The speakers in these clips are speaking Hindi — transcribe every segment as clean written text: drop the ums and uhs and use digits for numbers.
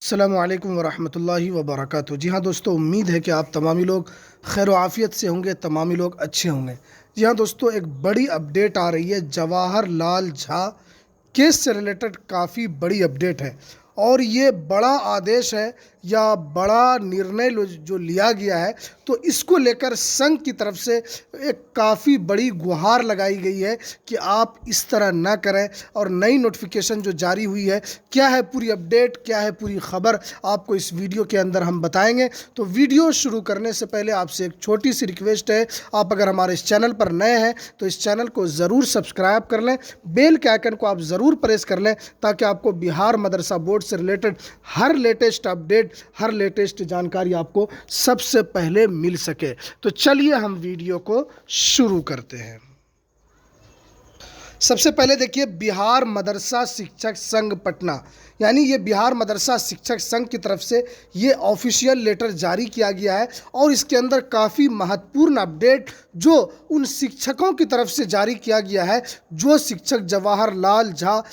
अस्सलामुअलैकुम वरहमतुल्लाहि वबरकातुहू। जी हाँ दोस्तों, उम्मीद है कि आप तमामी लोग खैर आफ़ियत से होंगे, तमामी लोग अच्छे होंगे। जी हाँ दोस्तों, एक बड़ी अपडेट आ रही है। जवाहर लाल झा केस से रिलेटेड काफ़ी बड़ी अपडेट है और ये बड़ा आदेश है या बड़ा निर्णय जो लिया गया है, तो इसको लेकर संघ की तरफ से एक काफ़ी बड़ी गुहार लगाई गई है कि आप इस तरह ना करें। और नई नोटिफिकेशन जो जारी हुई है, क्या है पूरी अपडेट, क्या है पूरी खबर, आपको इस वीडियो के अंदर हम बताएंगे। तो वीडियो शुरू करने से पहले आपसे एक छोटी सी रिक्वेस्ट है, आप अगर हमारे इस चैनल पर नए हैं तो इस चैनल को ज़रूर सब्सक्राइब कर लें, बेल के आइकन को आप ज़रूर प्रेस कर लें ताकि आपको बिहार मदरसा बोर्ड से रिलेटेड हर लेटेस्ट अपडेट, हर लेटेस्ट जानकारी आपको सबसे पहले मिल सके। तो चलिए हम वीडियो को शुरू करते हैं। सबसे पहले देखिए, बिहार मदरसा शिक्षक संघ पटना, यानी ये बिहार मदरसा शिक्षक संघ की तरफ से ये ऑफिशियल लेटर जारी किया गया है और इसके अंदर काफ़ी महत्वपूर्ण अपडेट जो उन शिक्षकों की तरफ से जारी किया गया है जो शिक्षक जवाहर लाल झा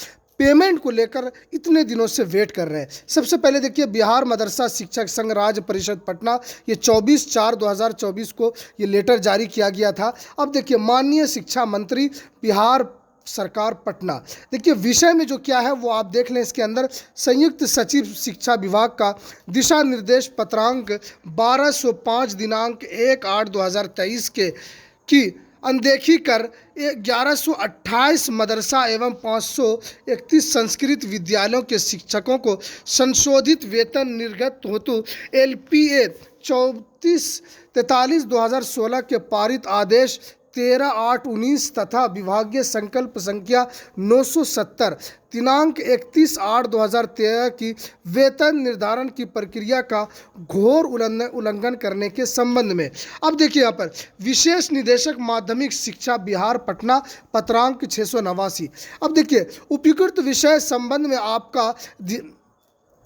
पेमेंट को लेकर इतने दिनों से वेट कर रहे हैं। सबसे पहले देखिए, बिहार मदरसा शिक्षक संघ राज्य परिषद पटना, ये 24/4/2024 को ये लेटर जारी किया गया था। अब देखिए, माननीय शिक्षा मंत्री बिहार सरकार पटना, देखिए विषय में जो क्या है वो आप देख लें। इसके अंदर संयुक्त सचिव शिक्षा विभाग का दिशा निर्देश पत्रांक 1205 दिनांक 1/8/2023 की अनदेखी कर 1128 मदरसा एवं 531 संस्कृत विद्यालयों के शिक्षकों को संशोधित वेतन निर्गत हेतु LPA 3443/2016 के पारित आदेश 13/8/19 तथा विभागीय संकल्प संख्या 970 दिनांक 31/8/2013 की वेतन निर्धारण की प्रक्रिया का घोर उल्लंघन करने के संबंध में। अब देखिए यहाँ पर विशेष निदेशक माध्यमिक शिक्षा बिहार पटना पत्रांक 689। अब देखिए, उपयुक्त विषय संबंध में आपका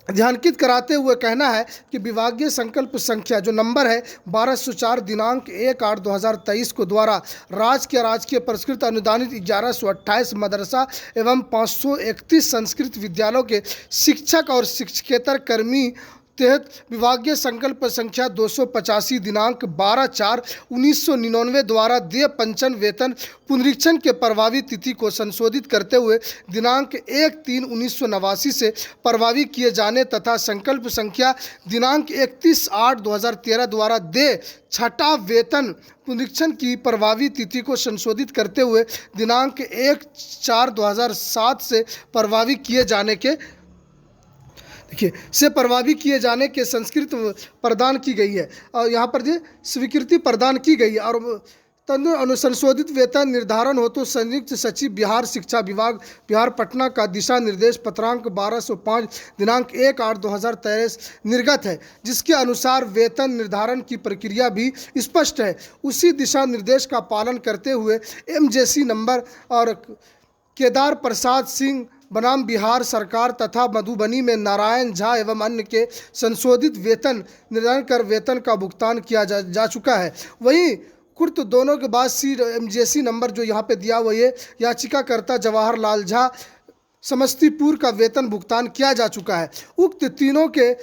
ध्यानकित कराते हुए कहना है कि विभागीय संकल्प संख्या जो नंबर है 1204 दिनांक 1/8/2023 को द्वारा राजकीय पुरस्कृत अनुदानित 1128 मदरसा एवं 531 संस्कृत विद्यालयों के शिक्षक और शिक्षकेतर कर्मी तहत विभागीय संकल्प संख्या 285 दिनांक 12/4/1999 द्वारा देय पंचन वेतन पुनरीक्षण के प्रभावी तिथि को संशोधित करते हुए दिनांक 1/3/1989 से प्रभावी किए जाने तथा संकल्प संख्या दिनांक 31/8/2013 द्वारा देय छठा वेतन पुनरीक्षण की प्रभावी तिथि को संशोधित करते हुए दिनांक 1/4/2007 से प्रभावी किए जाने के प्रभावी किए जाने के संस्कृत प्रदान की गई है और यहाँ पर ये स्वीकृति प्रदान की गई है। और अनुसंशोधित वेतन निर्धारण हो तो संयुक्त सचिव बिहार शिक्षा विभाग बिहार पटना का दिशा निर्देश पत्रांक 1205 दिनांक 1/8/2023 निर्गत है, जिसके अनुसार वेतन निर्धारण की प्रक्रिया भी स्पष्ट है। उसी दिशा निर्देश का पालन करते हुए MJC नंबर और केदार प्रसाद सिंह बनाम बिहार सरकार तथा मधुबनी में नारायण झा एवं अन्य के संशोधित वेतन निर्धारण कर वेतन का भुगतान किया जा चुका है। वहीं कुर्त दोनों के बाद MJC नंबर जो यहाँ पे दिया हुआ ये याचिकाकर्ता जवाहर लाल झा समस्तीपुर का वेतन भुगतान किया जा चुका है। उक्त तीनों के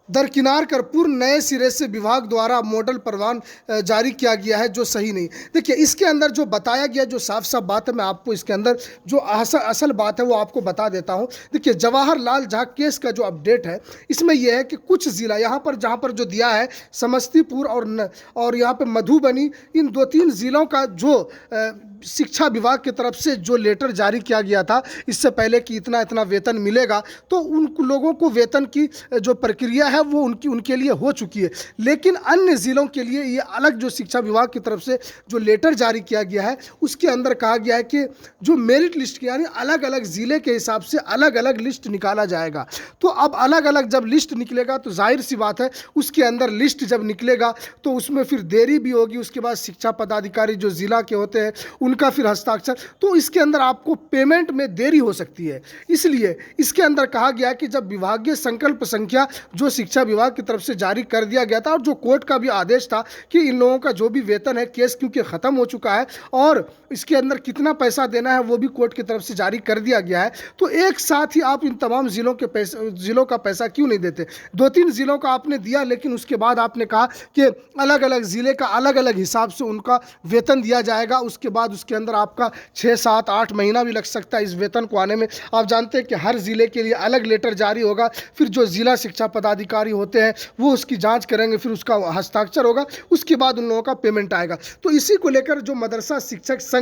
दरकिनार कर पूर्ण नए सिरे से विभाग द्वारा मॉडल प्रदान जारी किया गया है जो सही नहीं। देखिए, इसके अंदर जो बताया गया जो साफ साफ बात है, मैं आपको इसके अंदर जो असल बात है वो आपको बता देता हूं। देखिए, जवाहर लाल झा केस का जो अपडेट है इसमें यह है कि कुछ ज़िला यहाँ पर जहाँ पर जो दिया है समस्तीपुर और यहाँ पर मधुबनी, इन 2-3 ज़िलों का जो शिक्षा विभाग की तरफ से जो लेटर जारी किया गया था इससे पहले कि इतना इतना वेतन मिलेगा, तो उन लोगों को वेतन की जो प्रक्रिया है वो उनके लिए हो चुकी है। लेकिन अन्य ज़िलों के लिए ये अलग जो शिक्षा विभाग की तरफ से जो लेटर जारी किया गया है उसके अंदर कहा गया है कि जो मेरिट लिस्ट यानी अलग अलग ज़िले के हिसाब से अलग अलग लिस्ट निकाला जाएगा। तो अब अलग अलग जब लिस्ट निकलेगा तो जाहिर सी बात है उसके अंदर लिस्ट जब निकलेगा तो उसमें फिर देरी भी होगी। उसके बाद शिक्षा पदाधिकारी जो ज़िला के होते हैं उनका फिर हस्ताक्षर, तो इसके अंदर आपको पेमेंट में देरी हो सकती है। इसलिए इसके अंदर कहा गया कि जब विभागीय संकल्प संख्या जो शिक्षा विभाग की तरफ से जारी कर दिया गया था, और जो कोर्ट का भी आदेश था कि इन लोगों का जो भी वेतन है, केस क्योंकि ख़त्म हो चुका है और इसके अंदर कितना पैसा देना है वो भी कोर्ट की तरफ से जारी कर दिया गया है, तो एक साथ ही आप इन तमाम ज़िलों का पैसा क्यों नहीं देते? 2-3 ज़िलों का आपने दिया, लेकिन उसके बाद आपने कहा कि अलग अलग ज़िले का अलग अलग हिसाब से उनका वेतन दिया जाएगा। उसके बाद उसके अंदर आपका 6-7-8 महीना भी लग सकता है इस वेतन को आने में। आप जानते हैं कि हर ज़िले के लिए अलग लेटर जारी होगा, फिर जो ज़िला शिक्षा पदाधिकारी होते हैं वो उसकी जांच करेंगे, फिर उसका हस्ताक्षर होगा, उसके बाद उन लोगों का पेमेंट आएगा। तो इसी को लेकर जो मदरसा शिक्षक संघ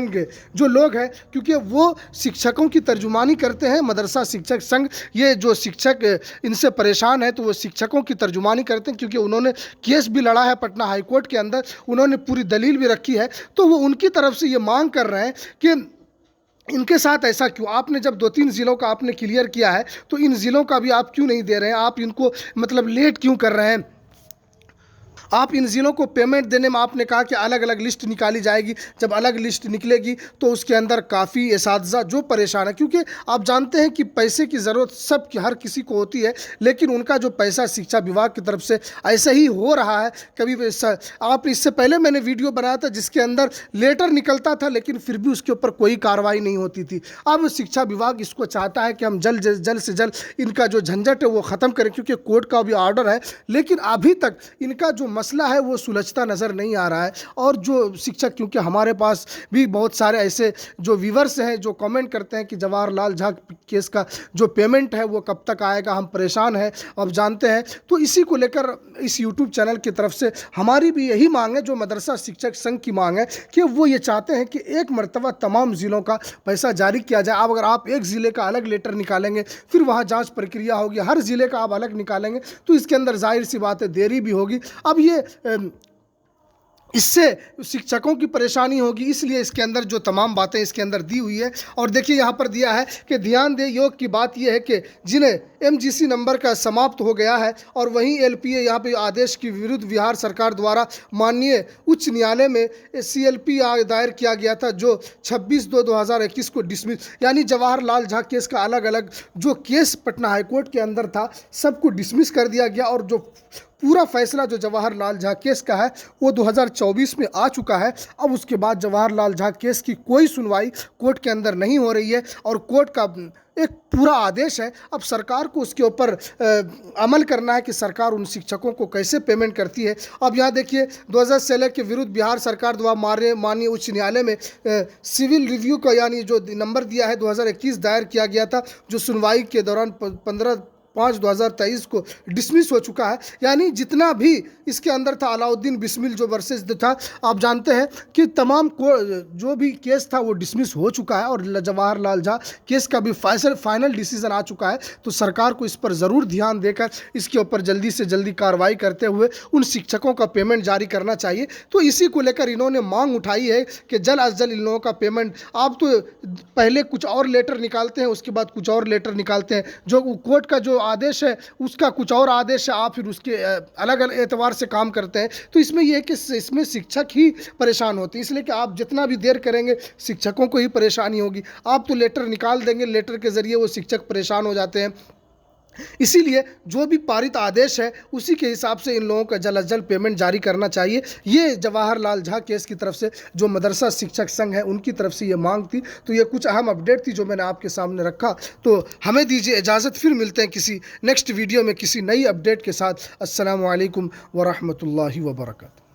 जो लोग हैं, क्योंकि वो शिक्षकों की तर्जुमानी करते हैं, मदरसा शिक्षक संघ, ये जो शिक्षक इनसे परेशान है तो वो शिक्षकों की तर्जुमानी करते हैं, क्योंकि उन्होंने केस भी लड़ा है पटना हाई कोर्ट के अंदर, उन्होंने पूरी दलील भी रखी है, तो वो उनकी तरफ से ये मांग कर रहे हैं कि इनके साथ ऐसा क्यों? आपने जब 2-3 ज़िलों का आपने क्लियर किया है तो इन ज़िलों का भी आप क्यों नहीं दे रहे हैं? आप इनको मतलब लेट क्यों कर रहे हैं? आप इन ज़िलों को पेमेंट देने में आपने कहा कि अलग अलग लिस्ट निकाली जाएगी, जब अलग लिस्ट निकलेगी तो उसके अंदर काफ़ी एसातिज़ा जो परेशान है, क्योंकि आप जानते हैं कि पैसे की ज़रूरत सब हर किसी को होती है, लेकिन उनका जो पैसा शिक्षा विभाग की तरफ से ऐसे ही हो रहा है। कभी आप इससे पहले मैंने वीडियो बनाया था जिसके अंदर लेटर निकलता था, लेकिन फिर भी उसके ऊपर कोई कार्रवाई नहीं होती थी। अब शिक्षा विभाग इसको चाहता है कि हम जल्द से जल्द इनका जो झंझट है वो ख़त्म करें, क्योंकि कोर्ट का भी ऑर्डर है, लेकिन अभी तक इनका जो मसला है वो सुलझता नज़र नहीं आ रहा है। और जो शिक्षक, क्योंकि हमारे पास भी बहुत सारे ऐसे जो व्यूवर्स हैं जो कमेंट करते हैं कि जवाहरलाल झा केस का जो पेमेंट है वो कब तक आएगा, हम परेशान हैं, अब जानते हैं। तो इसी को लेकर इस यूट्यूब चैनल की तरफ से हमारी भी यही मांग है, जो मदरसा शिक्षक संघ की मांग है, कि वो ये चाहते हैं कि एक मरतबा तमाम ज़िलों का पैसा जारी किया जाए। अब अगर आप एक ज़िले का अलग लेटर निकालेंगे, फिर वहाँ जाँच प्रक्रिया होगी, हर ज़िले का आप अलग निकालेंगे तो इसके अंदर जाहिर सी बात है देरी भी होगी। अब ये इससे शिक्षकों की परेशानी होगी, इसलिए इसके अंदर जो तमाम बातें इसके अंदर दी हुई है। और देखिए यहाँ पर दिया है कि ध्यान दें, योग की बात यह है कि जिन्हें एमजीसी नंबर का समाप्त हो गया है और वहीं एलपीए यहाँ पे आदेश के विरुद्ध बिहार सरकार द्वारा माननीय उच्च न्यायालय में सीएलपी दायर किया गया था, जो 26/2/2021 को डिसमिस, यानी जवाहरलाल झा केस का अलग अलग जो केस पटना हाईकोर्ट के अंदर था सबको डिसमिस कर दिया गया, और जो पूरा फैसला जो जवाहरलाल झा केस का है वो 2024 में आ चुका है। अब उसके बाद जवाहरलाल झा केस की कोई सुनवाई कोर्ट के अंदर नहीं हो रही है, और कोर्ट का एक पूरा आदेश है। अब सरकार को उसके ऊपर अमल करना है कि सरकार उन शिक्षकों को कैसे पेमेंट करती है। अब यहाँ देखिए 2016 के विरुद्ध बिहार सरकार द्वारा माननीय उच्च न्यायालय में सिविल रिव्यू का यानी जो नंबर दिया है 2021 दायर किया गया था, जो सुनवाई के दौरान 15/5/2023 को डिसमिस हो चुका है। यानी जितना भी इसके अंदर था, अलाउद्दीन बिस्मिल जो वर्सेस था, आप जानते हैं कि तमाम जो भी केस था वो डिसमिस हो चुका है, और जवाहरलाल झा केस का भी फाइनल डिसीजन आ चुका है। तो सरकार को इस पर ज़रूर ध्यान देकर इसके ऊपर जल्दी से जल्दी कार्रवाई करते हुए उन शिक्षकों का पेमेंट जारी करना चाहिए। तो इसी को लेकर इन्होंने मांग उठाई है कि जल्द अज जल्द इन लोगों का पेमेंट, आप तो पहले कुछ और लेटर निकालते हैं, उसके बाद कुछ और लेटर निकालते हैं, जो कोर्ट का जो आदेश है उसका कुछ और आदेश है, आप फिर उसके अलग अलग एतबार से काम करते हैं। तो इसमें यह है कि इसमें शिक्षक ही परेशान होते हैं, इसलिए कि आप जितना भी देर करेंगे शिक्षकों को ही परेशानी होगी। आप तो लेटर निकाल देंगे, लेटर के ज़रिए वो शिक्षक परेशान हो जाते हैं। इसीलिए जो भी पारित आदेश है उसी के हिसाब से इन लोगों का जल्द अज जल्द पेमेंट जारी करना चाहिए। ये जवाहरलाल झा केस की तरफ से जो मदरसा शिक्षक संघ है उनकी तरफ से ये मांग थी। तो ये कुछ अहम अपडेट थी जो मैंने आपके सामने रखा। तो हमें दीजिए इजाज़त, फिर मिलते हैं किसी नेक्स्ट वीडियो में किसी नई अपडेट के साथ। अस्सलामु अलैकुम व रहमतुल्लाहि व बरकातहू।